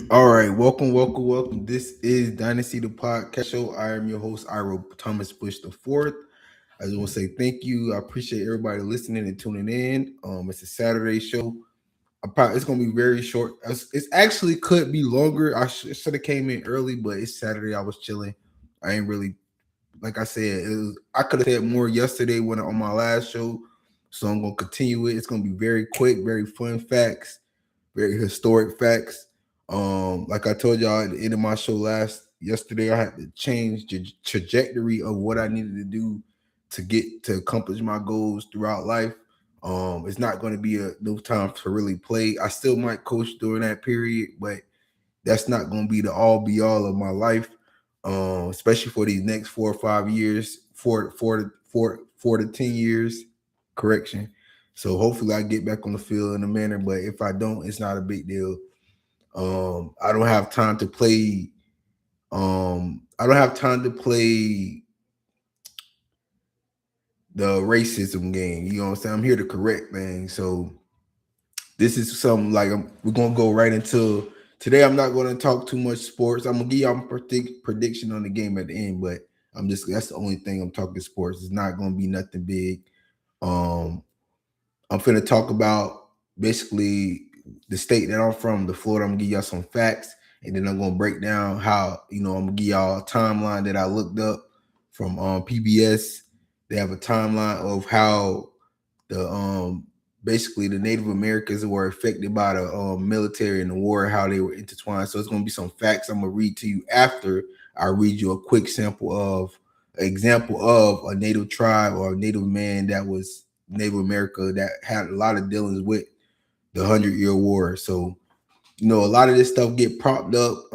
All right, welcome. This is Dynasty the Podcast Show. I am your host, Ira Thomas Bush the Fourth. I just want to say thank you. I appreciate everybody listening and tuning in. It's a Saturday show. It's gonna be very short. It's actually could be longer. Should have came in early, but it's Saturday. I was chilling. I ain't really like I said. I could have said more yesterday when on my last show, so I'm gonna continue it. It's gonna be very quick, very fun facts, very historic facts. Like I told y'all at the end of my show yesterday, I had to change the trajectory of what I needed to do to get to accomplish my goals throughout life. It's not going to be a no time to really play. I still might coach during that period, but that's not going to be the all be all of my life. Especially for these next 4 or 5 years, 4 to 10 years. Correction. So hopefully I get back on the field in a manner. But if I don't, it's not a big deal. I don't have time to play. I don't have time to play the racism game. You know what I'm saying? I'm here to correct things. So this is something like we're gonna go right into today. I'm not gonna talk too much sports. I'm gonna give y'all a prediction on the game at the end, but that's the only thing I'm talking sports. It's not gonna be nothing big. Um, I'm finna talk about basically the state that I'm from, the Florida. I'm gonna give y'all some facts, and then I'm gonna break down how I'm gonna give y'all a timeline that I looked up from PBS. They have a timeline of how the basically the Native Americans were affected by the military and the war, how they were intertwined. So it's gonna be some facts I'm gonna read to you after I read you a quick example of a native tribe or a native man that was Native America that had a lot of dealings with the 100-Year War. So a lot of this stuff get propped up,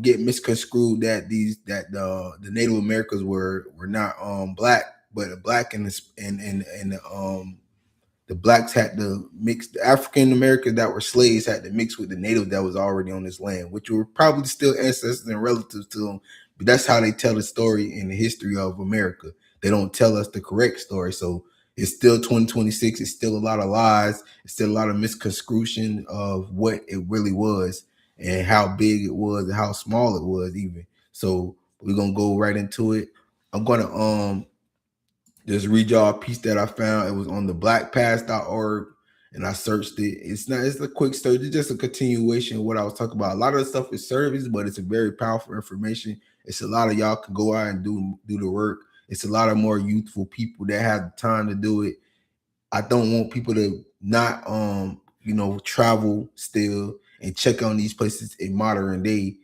get misconstrued that the Native Americans were not black, but black and the blacks had to mix. The African Americans that were slaves had to mix with the native that was already on this land, which were probably still ancestors and relatives to them. But that's how they tell the story in the history of America. They don't tell us the correct story. So it's still 2026. It's still a lot of lies. It's still a lot of misconstruction of what it really was and how big it was and how small it was even. So we're gonna go right into it. I'm gonna just read y'all a piece that I found. It was on the blackpast.org and I searched it. It's a quick search. It's just a continuation of what I was talking about. A lot of the stuff is service, but it's a very powerful information. It's a lot of y'all can go out and do the work. It's a lot of more youthful people that have the time to do it. I don't want people to not travel still and check on these places in modern day.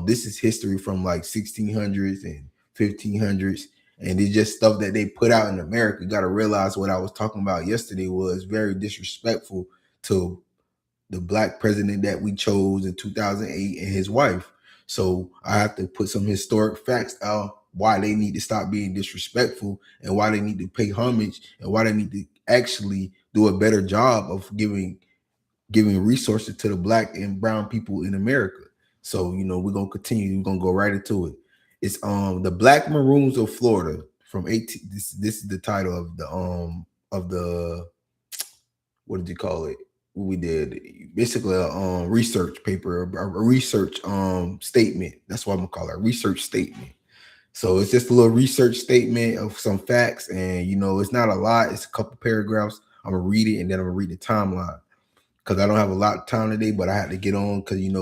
This is history from like 1600s and 1500s, and it's just stuff that they put out in America. You got to realize what I was talking about yesterday was very disrespectful to the black president that we chose in 2008 and his wife. So I have to put some historic facts out why they need to stop being disrespectful and why they need to pay homage and why they need to actually do a better job of giving resources to the black and brown people in America. So we're gonna continue. We're gonna go right into it. It's the Black Maroons of Florida from 18. This is the title of the what did you call it? What we did basically a research paper, a research statement. That's what I'm gonna call it, a research statement. So it's just a little research statement of some facts, and it's not a lot. It's a couple paragraphs. I'm gonna read it, and then I'm gonna read the timeline because I don't have a lot of time today, but I had to get on because in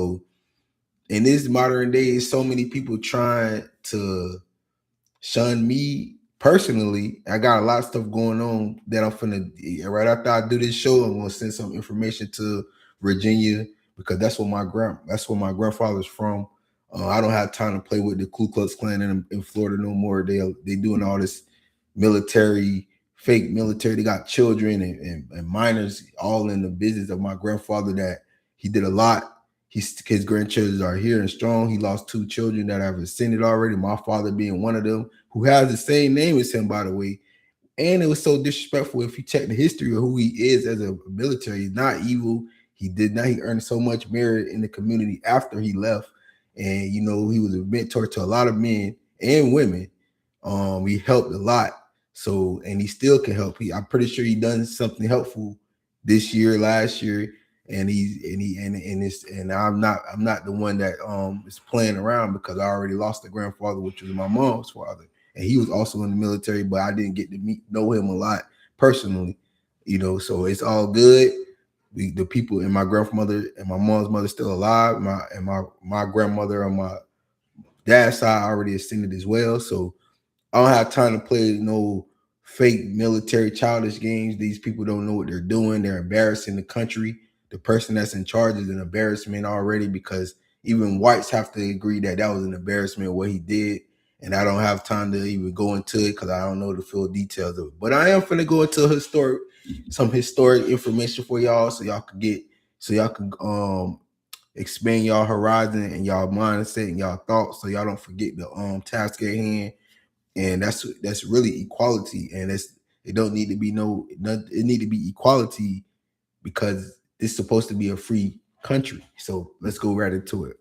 this modern day, so many people trying to shun me personally. I got a lot of stuff going on that I'm finna right after I do this show. I'm gonna send some information to Virginia because that's where my grandfather's from. I don't have time to play with the Ku Klux Klan in Florida no more. They doing all this military, fake military. They got children and minors all in the business of my grandfather. That he did a lot. His grandchildren are here and strong. He lost 2 children that have ascended already. My father being one of them, who has the same name as him, by the way. And it was so disrespectful. If you check the history of who he is as a military, he's not evil. He earned so much merit in the community after he left. And he was a mentor to a lot of men and women. He helped a lot. So, and he still can help. I'm pretty sure he done something helpful this year, last year, and I'm not the one that is playing around, because I already lost a grandfather, which was my mom's father, and he was also in the military, but I didn't get to know him a lot personally, So it's all good. The people and my grandmother and my mom's mother still alive. My grandmother on my dad's side already ascended as well. So I don't have time to play no fake military childish games. These people don't know what they're doing. They're embarrassing the country. The person that's in charge is an embarrassment already, because even whites have to agree that that was an embarrassment what he did. And I don't have time to even go into it because I don't know the full details of it. But I am finna go into some historic information for y'all, so y'all can expand y'all horizon and y'all mindset and y'all thoughts, so y'all don't forget the task at hand. And that's really equality, and it don't need to be it need to be equality, because it's supposed to be a free country. So let's go right into it.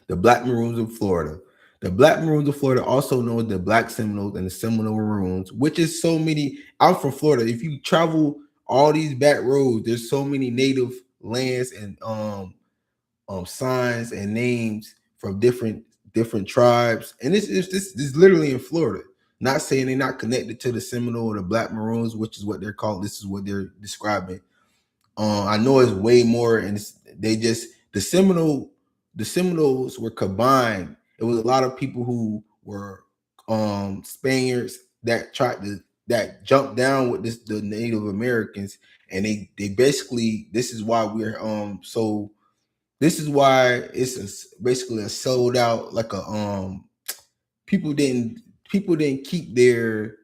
The Black Maroons of Florida. The Black Maroons of Florida, also known as the Black Seminoles and the Seminole Maroons, which is so many. I'm from Florida. If you travel all these back roads, there's so many native lands and signs and names from different tribes, and this is literally in Florida. Not saying they're not connected to the Seminole or the Black Maroons, which is what they're called. This is what they're describing. I know it's way more, and they just the Seminoles were combined. It was a lot of people who were Spaniards that jumped down with the Native Americans, and they basically, this is why we're so this is why basically a sold out, like a people didn't keep their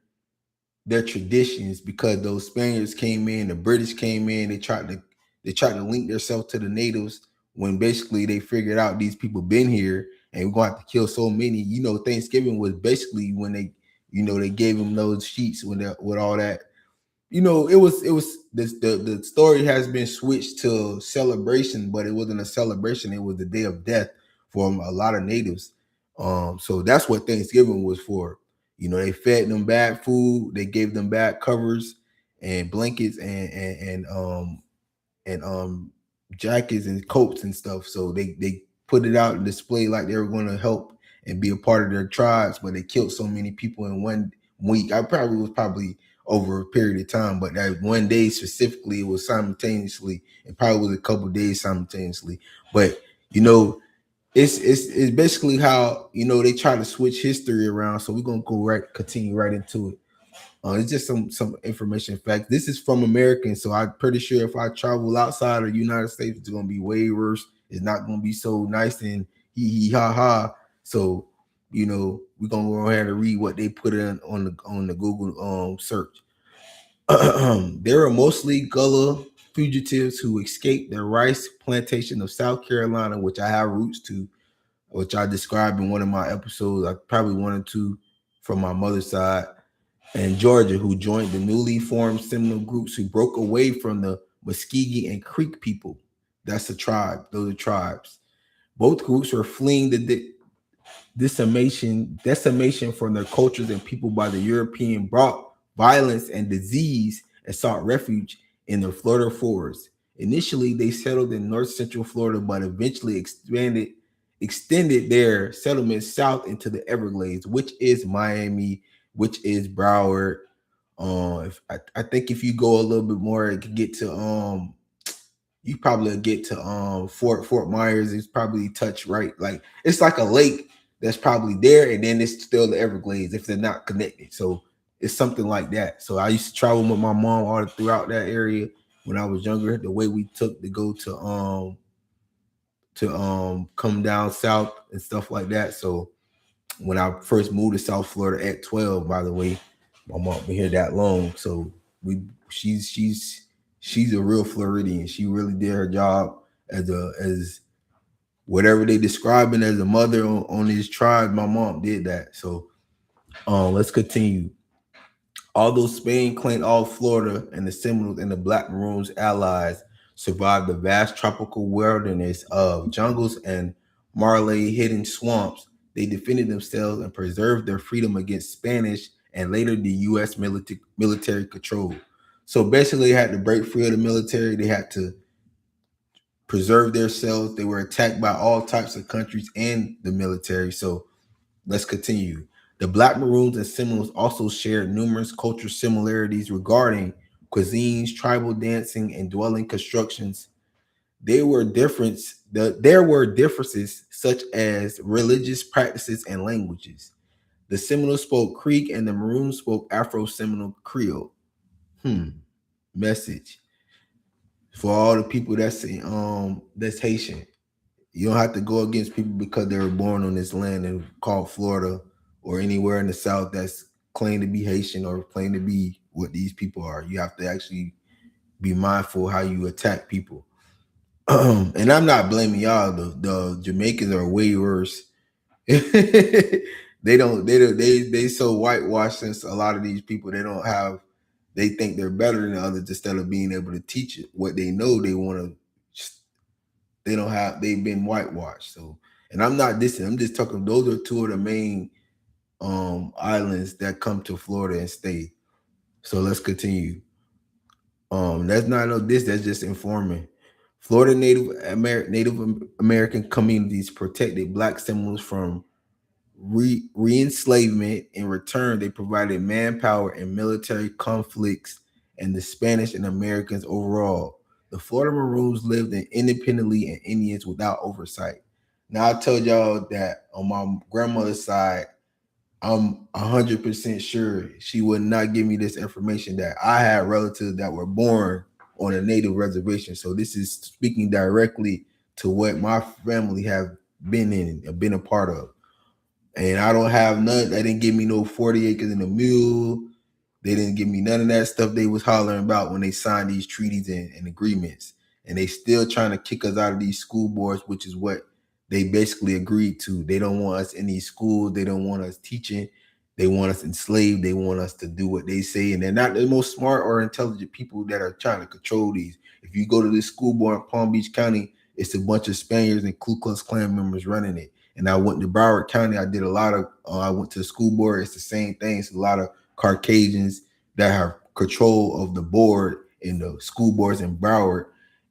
traditions, because those Spaniards came in, the British came in, they tried to link themselves to the natives, when basically they figured out these people been here and we're going to have to kill so many. Thanksgiving was basically when they gave them those sheets with all that. It was the story has been switched to celebration, but it wasn't a celebration. It was the day of death for a lot of natives. So that's what Thanksgiving was for. They fed them bad food, they gave them bad covers and blankets and jackets and coats and stuff. So they put it out and display like they were going to help and be a part of their tribes, but they killed so many people in 1 week. I probably was over a period of time, but that one day specifically, it was simultaneously. It probably was a couple days simultaneously. But it's basically how they try to switch history around. So we're gonna continue right into it. It's just some information facts. This is from Americans, so I'm pretty sure if I travel outside of the United States, it's gonna be way worse. It's not gonna be so nice and hee ha ha. So we're gonna go ahead and read what they put in on the Google search. There are mostly Gullah fugitives who escaped the rice plantation of South Carolina, which I have roots to, which I described in one of my episodes. I probably one or two from my mother's side, and Georgia, who joined the newly formed Seminole groups who broke away from the Muskegee and Creek people. That's a tribe. Those are tribes. Both groups were fleeing the decimation from their cultures and people by the European brought violence and disease, and sought refuge in the Florida forests. Initially, they settled in north central Florida, but eventually extended their settlements south into the Everglades, which is Miami, which is Broward. I think if you go a little bit more, it could get to you probably get to Fort Myers. It's probably touch right, like it's like a lake that's probably there, and then it's still the Everglades if they're not connected. So it's something like that. So I used to travel with my mom all throughout that area when I was younger. The way we took to go to come down south and stuff like that. So when I first moved to South Florida at 12, by the way, my mom been here that long. So she's a real Floridian. She really did her job as whatever they describing as a mother on these tribes. My mom did that. So let's continue. Although Spain claimed all Florida, and the Seminoles and the Black Maroons allies survived the vast tropical wilderness of jungles and marley hidden swamps, they defended themselves and preserved their freedom against Spanish and later the U.S. military control. So basically, they had to break free of the military. They had to preserve themselves. They were attacked by all types of countries and the military. So let's continue. The Black Maroons and Seminoles also shared numerous cultural similarities regarding cuisines, tribal dancing, and dwelling constructions. There were differences such as religious practices and languages. The Seminoles spoke Creek and the Maroons spoke Afro-Seminole Creole. Message for all the people that's Haitian. You don't have to go against people because they were born on this land and called Florida or anywhere in the South that's claimed to be Haitian or claimed to be what these people are. You have to actually be mindful how you attack people. And I'm not blaming y'all. The Jamaicans are way worse. They so whitewashed since a lot of these people they think they're better than others instead of being able to teach it what they know they want to. They've been whitewashed. So, and I'm not dissing, I'm just talking, those are two of the main islands that come to Florida and stay. So let's continue. That's not no this, that's just informing. Florida Native American communities protected Black Seminoles from re-enslavement. In return, they provided manpower in military conflicts and the Spanish and Americans overall. The Florida Maroons lived independently and Indians without oversight. Now I told y'all that on my grandmother's side, I'm 100% sure she would not give me this information that I had relatives that were born on a native reservation. So this is speaking directly to what my family have been in and been a part of. And I don't have none. They didn't give me no 40 acres and a mule. They didn't give me none of that stuff they was hollering about when they signed these treaties and agreements. And they still trying to kick us out of these school boards, which is what they basically agreed to. They don't want us in these schools. They don't want us teaching. They want us enslaved. They want us to do what they say. And they're not the most smart or intelligent people that are trying to control these. If you go to this school board in Palm Beach County, it's a bunch of Spaniards and Ku Klux Klan members running it. And I went to Broward County. I did a lot of, I went to the school board. It's the same thing. It's a lot of Caucasians that have control of the board in the school boards in Broward.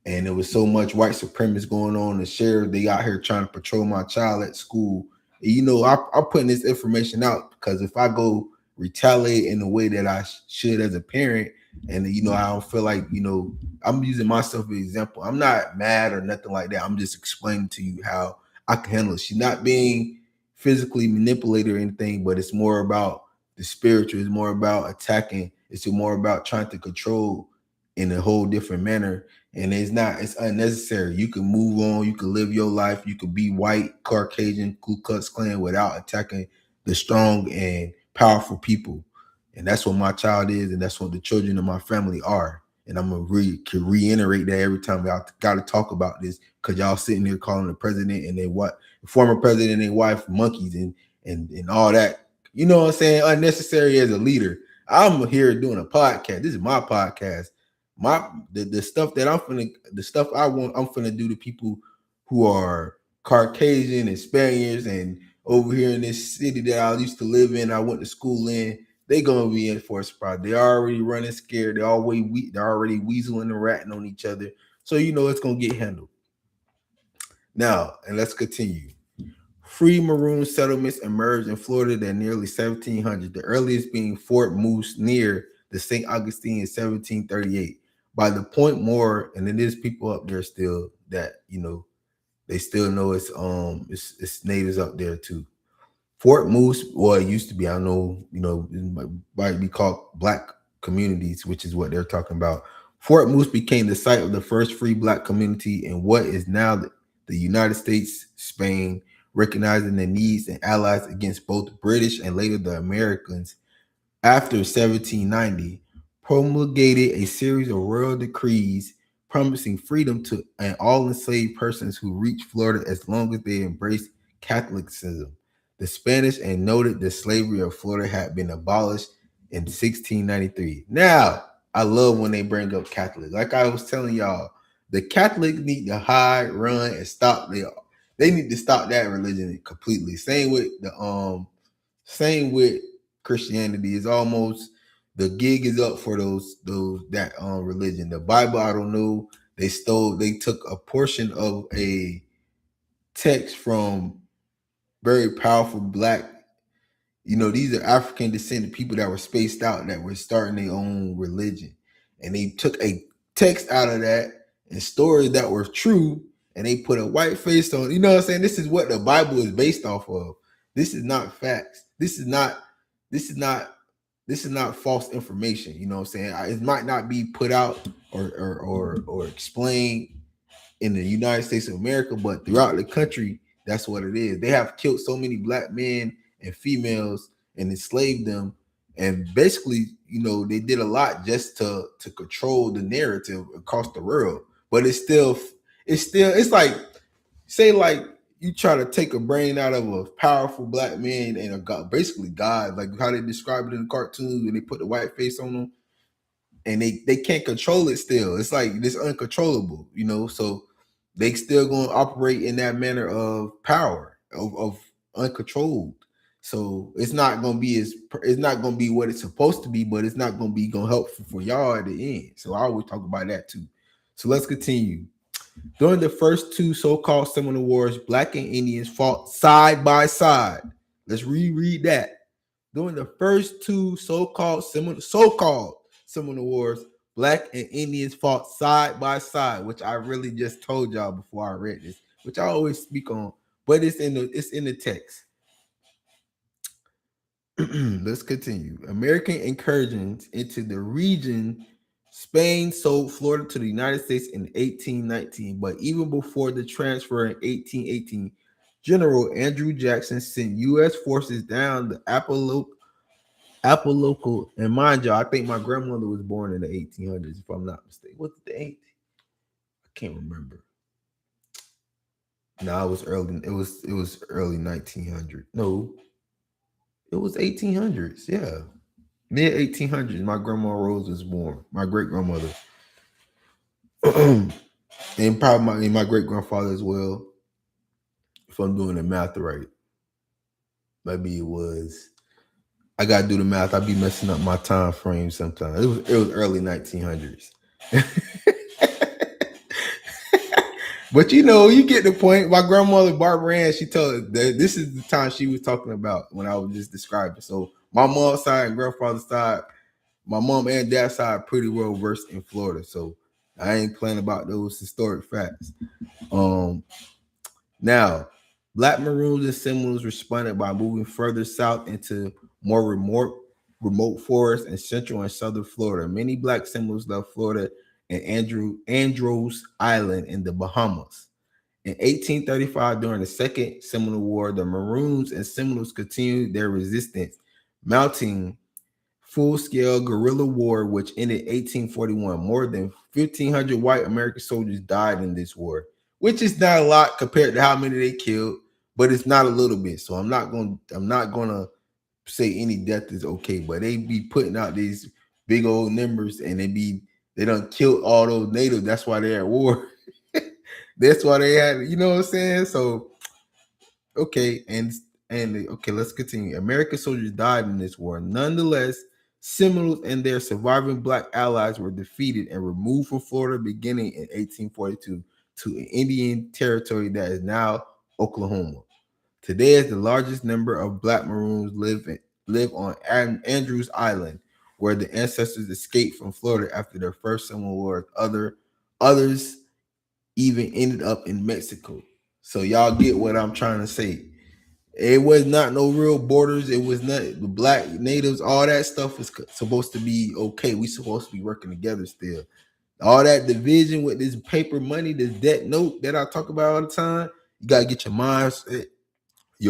And there was so much white supremacy going on. The sheriff, they out here trying to patrol my child at school. You know, I'm putting this information out because if I go retaliate in the way that I should as a parent, and you know, I don't feel like, you know, I'm using myself as an example. I'm not mad or nothing like that. I'm just explaining to you how I can handle it. She's not being physically manipulated or anything, but it's more about the spiritual. It's more about attacking. It's more about trying to control in a whole different manner. And it's unnecessary. You can move on. You can live your life. You can be white, Caucasian, Ku Klux Klan without attacking the strong and powerful people. And that's what my child is. And that's what the children of my family are. And I'm going to reiterate that every time I got to talk about this because y'all sitting here calling the president and the former president and their wife monkeys and all that. You know what I'm saying? Unnecessary as a leader. I'm here doing a podcast. This is my podcast. The stuff that the stuff I'm finna do to people who are Caucasian and Spaniards and over here in this city that I used to live in, I went to school in, they gonna be in for a surprise. They're already running scared. They're already weaseling and ratting on each other. So you know it's gonna get handled. Now, and let's continue. Free Maroon settlements emerged in Florida in nearly 1700, the earliest being Fort Moose near the St. Augustine in 1738. By the Point More, and it is people up there still that, you know, they still know it's natives up there too. Fort Moose, well, it used to be, I know, you know, it might be called Black communities, which is what they're talking about. Fort Moose became the site of the first free Black community in what is now the United States, Spain, recognizing the needs and allies against both British and later the Americans. After 1790, promulgated a series of royal decrees promising freedom to all enslaved persons who reached Florida as long as they embraced Catholicism. The Spanish and noted the slavery of Florida had been abolished in 1693. Now, I love when they bring up Catholics. Like I was telling y'all, the Catholics need to hide, run, and stop. They need to stop that religion completely. Same with Christianity. Is almost the gig is up for those that religion. The Bible, I don't know. They took a portion of a text from very powerful black, these are African descended people that were spaced out, that were starting their own religion. And they took a text out of that and stories that were true, and they put a white face on. You know what I'm saying? This is what the Bible is based off of. This is not facts. This is not this is not false information. You know what I'm saying? It might not be put out or explained in the United States of America, but throughout the country, that's what it is. They have killed so many black men and females and enslaved them, and basically, they did a lot just to control the narrative across the world. But it's like, say, like, you try to take a brain out of a powerful black man and a god, basically God, like how they describe it in the cartoons when they put the white face on them, and they can't control it still. It's like this uncontrollable, so they still going to operate in that manner of power, of uncontrolled. So it's not going to be what it's supposed to be, but it's not going to be helpful for y'all at the end. So I always talk about that too. So let's continue. During the first two so-called Seminole Wars, black and Indians fought side by side. Let's reread that. During the first two so-called Seminole Wars, black and Indians fought side by side, which I really just told y'all before I read this, which I always speak on, but it's in the text. Let's continue. American incursions into the region. Spain sold Florida to the United States in 1819, but even before the transfer in 1818, General Andrew Jackson sent U.S. forces down the Apalachicola. And mind you, I think my grandmother was born in the 1800s, if I'm not mistaken. What's the 18? I can't remember. No, it was early. It was early 1900. No, it was 1800s. Yeah, mid 1800s. My grandma Rose was born. My great grandmother, and probably my great grandfather as well. If I'm doing the math right, maybe it was. I gotta do the math. I be messing up my time frame sometimes. It was early 1900s. But you get the point. My grandmother Barbara Ann, she told that this is the time she was talking about when I was just describing. So my mom's side and grandfather's side, my mom and dad's side, pretty well versed in Florida. So I ain't playing about those historic facts. Now, Black Maroons and Seminoles responded by moving further south into more remote forests in central and southern Florida. Many Black Seminoles left Florida and Andros Island in the Bahamas. In 1835, during the Second Seminole War, the Maroons and Seminoles continued their resistance, mounting full-scale guerrilla war, which ended 1841. More than 1,500 white American soldiers died in this war, which is not a lot compared to how many they killed, but it's not a little bit. So I'm not gonna say any death is okay, but they be putting out these big old numbers, and they done killed all those natives. That's why they're at war. That's why they had, you know what I'm saying? So okay, and okay, let's continue. American soldiers died in this war. Nonetheless, Seminoles and their surviving Black allies were defeated and removed from Florida beginning in 1842 to an Indian territory that is now Oklahoma. Today, is the largest number of Black Maroons live on Andrews Island, where the ancestors escaped from Florida after their first Civil War. Others even ended up in Mexico. So y'all get what I'm trying to say. It was not no real borders. It was not the Black natives. All that stuff was supposed to be okay. We supposed to be working together still. All that division with this paper money, this debt note that I talk about all the time. You gotta get your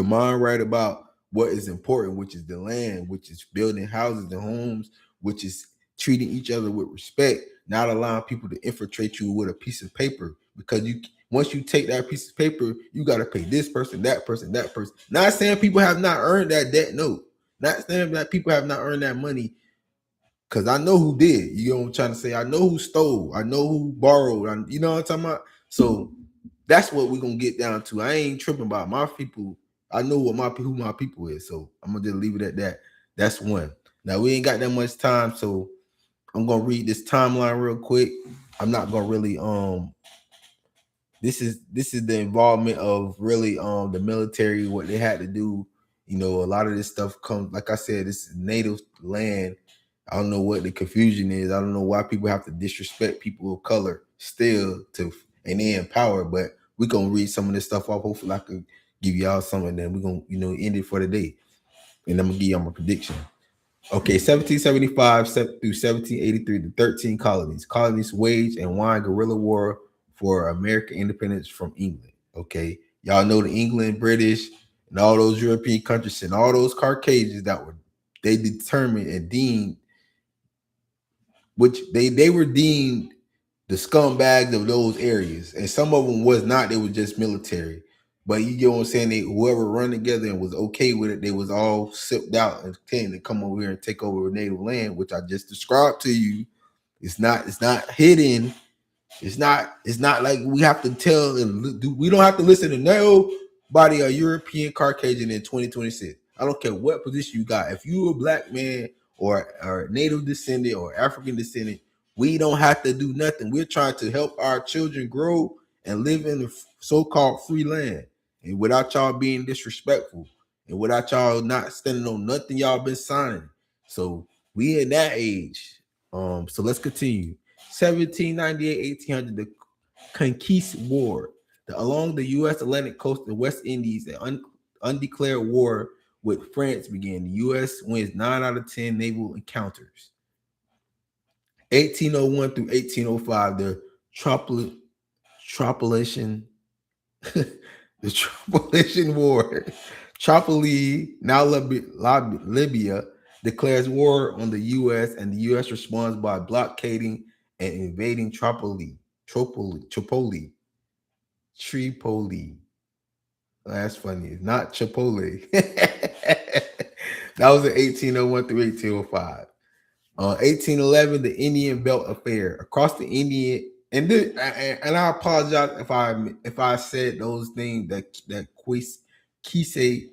mind right about what is important, which is the land, which is building houses and homes, which is treating each other with respect, not allowing people to infiltrate you with a piece of paper. Because once you take that piece of paper, you got to pay this person, that person, that person. Not saying people have not earned that debt note. Not saying that people have not earned that money. Because I know who did. You know what I'm trying to say? I know who stole. I know who borrowed. You know what I'm talking about? So that's what we're going to get down to. I ain't tripping about my people. I know who my people is. So I'm going to just leave it at that. That's one. Now, we ain't got that much time. So I'm going to read this timeline real quick. I'm not gonna really this is the involvement of really the military, what they had to do. You know, a lot of this stuff comes, like I said, this is native land. I don't know what the confusion is. I don't know why people have to disrespect people of color still to, and they in power. But we're gonna read some of this stuff off. Hopefully I could give y'all some, and then we're gonna, end it for the day. And I'm gonna give y'all my prediction. Okay, 1775 through 1783, the 13 colonies. Colonies waged and won guerrilla war for American independence from England. Okay, y'all know the England, British, and all those European countries and all those Caucasians that were, they determined and deemed, which they were deemed the scumbags of those areas, and some of them was not. They were just military. But you get what I'm saying? They, whoever run together and was okay with it, they was all sipped out and came to come over here and take over native land, which I just described to you. It's not hidden. It's not like we have to tell, and we don't have to listen to nobody a European Caucasian in 2026. I don't care what position you got. If you a black man or native descendant or African descendant, we don't have to do nothing. We're trying to help our children grow and live in the so-called free land, and without y'all being disrespectful, and without y'all not standing on nothing y'all been signing. So we in that age. So let's continue. 1798, 1800, the Conquist War. Along the U.S. Atlantic coast of the West Indies, an undeclared war with France began. The U.S. wins 9 out of 10 naval encounters. 1801 through 1805, the Tropolation, the Tropolation War. Tripoli, now Libya, declares war on the U.S. and the U.S. responds by blockading and invading Tripoli. That's funny. It's not Chipotle. That was in 1801 through 1805. 1811, the Indian Belt Affair. Across the Indian, and I apologize if I said those things, that Kisei,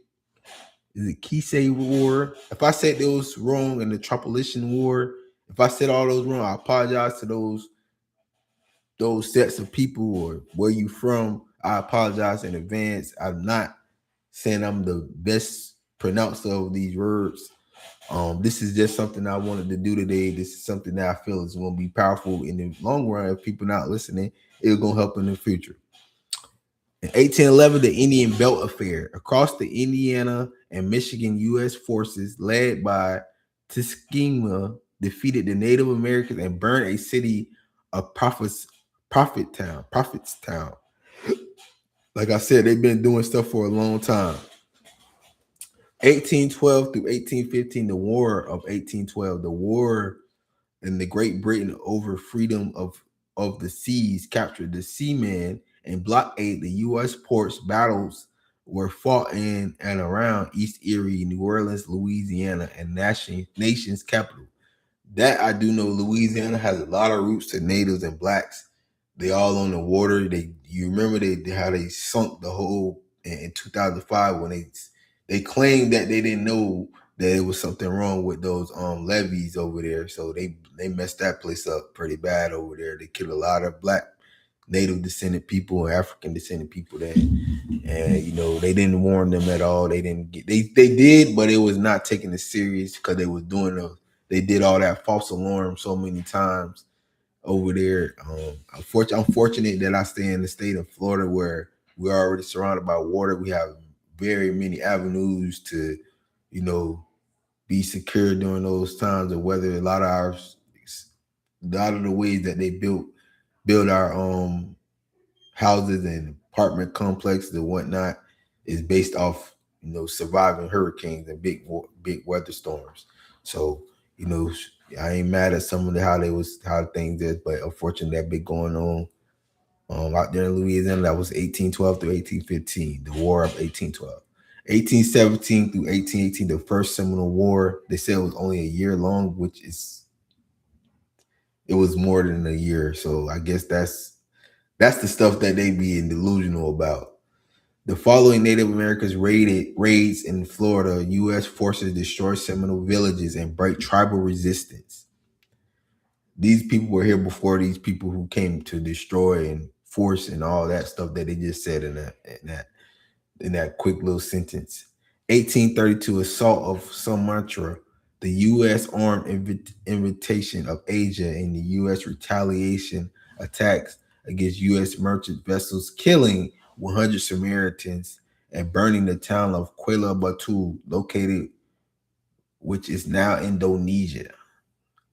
is it Kisei War? If I said those wrong, in the Tripolitan War, if I said all those wrong, I apologize to those sets of people or where you from. I apologize in advance. I'm not saying I'm the best pronouncer of these words. This is just something I wanted to do today. This is something that I feel is going to be powerful in the long run. If people not listening, it's going to help in the future. In 1811, the Indian Belt Affair. Across the Indiana and Michigan, U.S. forces led by Tuskegee defeated the Native Americans and burned a city of Prophetstown. Like I said, they've been doing stuff for a long time. 1812 through 1815, the War of 1812, the war in the Great Britain over freedom of the seas, captured the seamen and blockade the U.S. ports. Battles were fought in and around East Erie, New Orleans, Louisiana, and nation's capital. That I do know. Louisiana has a lot of roots to natives and blacks. They all on the water. You remember how they sunk the whole in 2005 when they claimed that they didn't know that it was something wrong with those levees over there. So they messed that place up pretty bad over there. They killed a lot of black native descendant people and African descendant people there. And they didn't warn them at all. They didn't get they did, but it was not taken as serious because they was doing they did all that false alarm so many times over there. I'm fortunate that I stay in the state of Florida where we're already surrounded by water. We have very many avenues to, be secure during those times of weather. A lot of the ways that they build our houses and apartment complexes and whatnot is based off surviving hurricanes and big weather storms. So I ain't mad at some of how things is, but unfortunately that been going on out there in Louisiana. That was 1812 through 1815, the War of 1812. 1817 through 1818, the first Seminole War. They said it was only a year long, it was more than a year. So I guess that's the stuff that they be delusional about. The following Native Americans raids in Florida. U.S. forces destroy Seminole villages and break tribal resistance. These people were here before these people who came to destroy and force and all that stuff that they just said in that quick little sentence. 1832 assault of Sumatra, the U.S. armed invitation of Asia, and the U.S. retaliation attacks against U.S. merchant vessels, killing 100 Samaritans and burning the town of Kuala Batu, located, which is now Indonesia.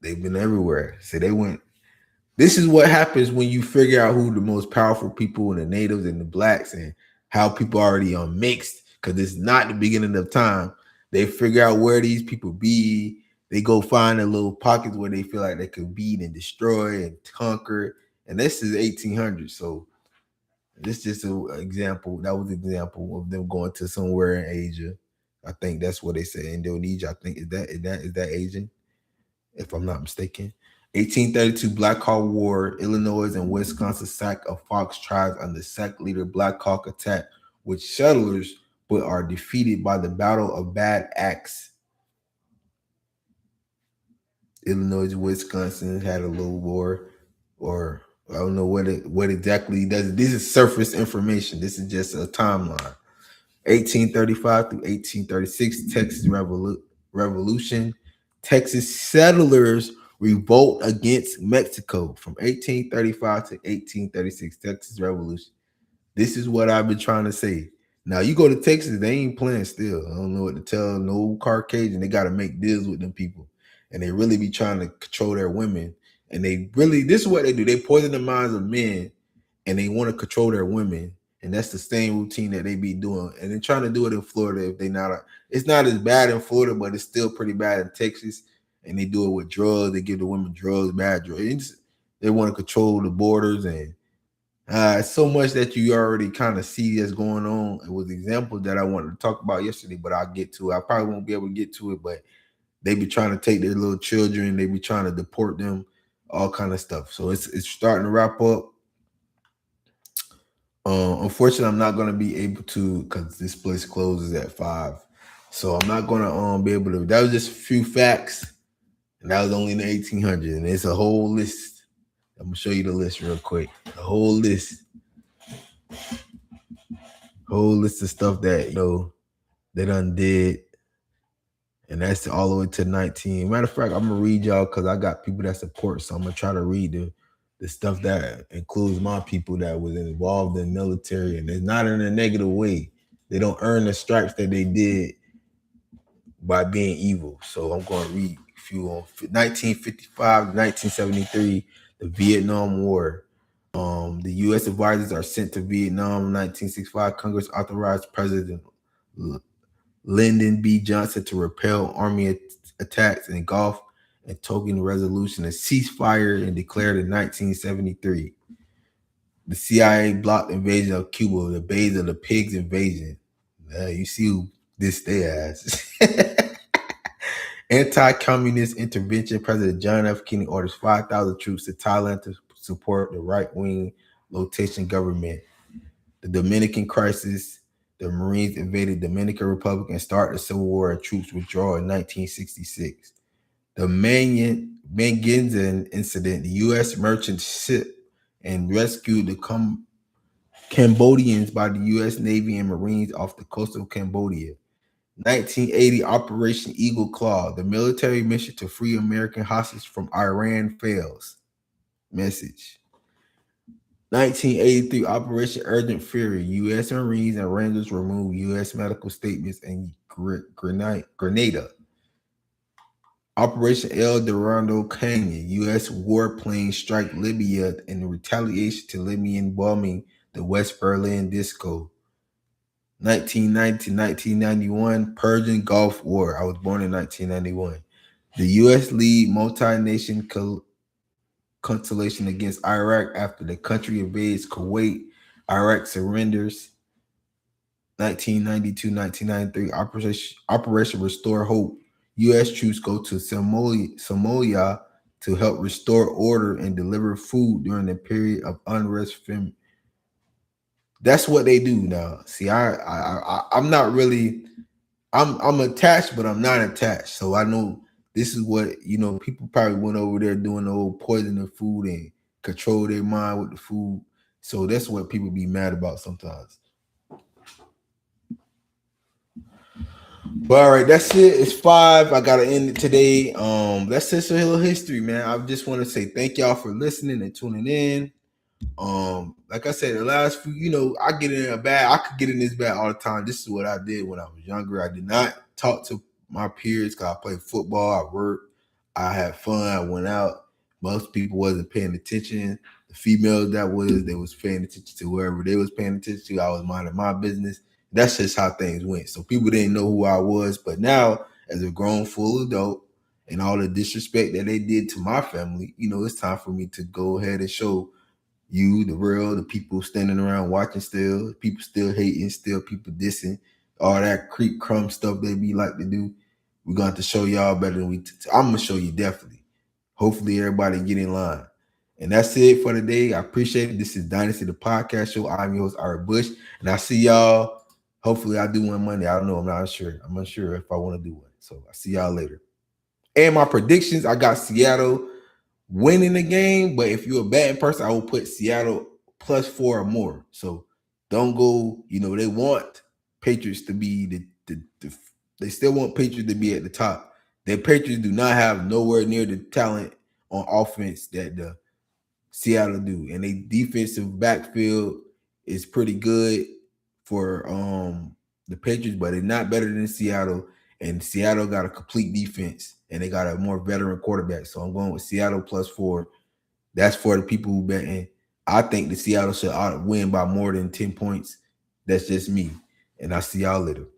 They've been everywhere. So they went. This is what happens when you figure out who the most powerful people and the natives and the blacks and how people already are mixed, because it's not the beginning of time. They figure out where these people be. They go find the little pockets where they feel like they could beat and destroy and conquer. And this is 1800. So this is just an example. That was an example of them going to somewhere in Asia. I think that's what they say. Indonesia. I think is that Asian, if I'm not mistaken. 1832 Black Hawk War, Illinois and Wisconsin sack of Fox tribes under sect leader Black Hawk attack with settlers, but are defeated by the Battle of Bad Axe. Illinois and Wisconsin had a little war, or I don't know what exactly does. This is surface information. This is just a timeline. 1835 through 1836, Texas Revolution. Texas settlers revolt against Mexico from 1835 to 1836, Texas Revolution. This is what I've been trying to say. Now, you go to Texas, they ain't playing still. I don't know what to tell no Caucasian. They got to make deals with them people. And they really be trying to control their women. And this is what they do. They poison the minds of men and they want to control their women. And that's the same routine that they be doing. And they're trying to do it in Florida. If they not, it's not as bad in Florida, but it's still pretty bad in Texas. And they do it with drugs. They give the women drugs, bad drugs. They want to control the borders, and so much that you already kind of see that's going on. It was examples that I wanted to talk about yesterday, but I'll get to it. I probably won't be able to get to it, but they be trying to take their little children. They be trying to deport them, all kind of stuff. So it's starting to wrap up. Unfortunately, I'm not gonna be able to because this place closes at 5. So I'm not gonna be able to. That was just a few facts, and that was only in the 1800s, and it's a whole list. I'm gonna show you the list real quick. A whole list of stuff that they done did, and that's all the way to 19. Matter of fact, I'm gonna read y'all because I got people that support, so I'm gonna try to read the stuff that includes my people that was involved in military, and it's not in a negative way. They don't earn the stripes that they did by being evil. So I'm going to read a few on 1955 to 1973, the Vietnam War. The U.S. advisors are sent to Vietnam in 1965. Congress authorized President Lyndon B. Johnson to repel army attacks in Gulf and token resolution a ceasefire and declared in 1973. The CIA blocked invasion of Cuba, the base of the pigs invasion. You see who this they ass. Anti-communist intervention. President John F. Kennedy orders 5,000 troops to Thailand to support the right-wing rotation government. The Dominican crisis. The Marines invaded Dominican Republic and started the Civil War, and troops withdraw in 1966. The Manginzen incident. The U.S. merchant ship and rescued the Cambodians by the U.S. Navy and Marines off the coast of Cambodia. 1980 Operation Eagle Claw. The military mission to free American hostages from Iran fails. Message. 1983 Operation Urgent Fury. U.S. Marines and Rangers remove U.S. medical statements in Grenada. Operation El Dorado Canyon. U.S. warplanes strike Libya in retaliation to Libyan bombing the West Berlin disco. 1990 to 1991 Persian Gulf War. I was born in 1991. The U.S. lead multi-nation constellation against Iraq after the country invades Kuwait. Iraq surrenders. 1992-1993 Operation Restore Hope. U.S. troops go to Somalia to help restore order and deliver food during the period of unrest. That's what they do now. See, I'm not really. I'm attached, but I'm not attached. So I know This is what, people probably went over there doing the old poison their food and control their mind with the food. So that's what people be mad about sometimes. But all right, that's it. It's 5. I gotta end it today. That's just a little history, man. I just want to say thank y'all for listening and tuning in. Like I said, the last few, I get in a bad. I could get in this bad all the time. This is what I did when I was younger. I did not talk to my peers because I played football. I worked. I had fun. I went out. Most people wasn't paying attention. The females they was paying attention to whoever they was paying attention to. I was minding my business. That's just how things went. So people didn't know who I was. But now, as a grown full adult, and all the disrespect that they did to my family, it's time for me to go ahead and show you, the real, the people standing around watching still, people still hating, still people dissing, all that creep crumb stuff they be like to do. We're going to have to show y'all better than I'm going to show you definitely. Hopefully everybody get in line. And that's it for today. I appreciate it. This is Dynasty, the podcast show. I'm your host, Art Bush. And I see y'all. Hopefully I do one Monday. I don't know. I'm not sure. I'm unsure if I want to do one. So I see y'all later. And my predictions, I got Seattle winning the game, but if you're a betting person, I will put Seattle +4 or more. So don't go, they want Patriots to be they still want Patriots to be at the top. The Patriots do not have nowhere near the talent on offense that the Seattle do. And their defensive backfield is pretty good for the Patriots, but it's not better than Seattle. And Seattle got a complete defense, and they got a more veteran quarterback. So I'm going with Seattle +4. That's for the people who betting. I think the Seattle should win by more than 10 points. That's just me. And I'll see y'all later.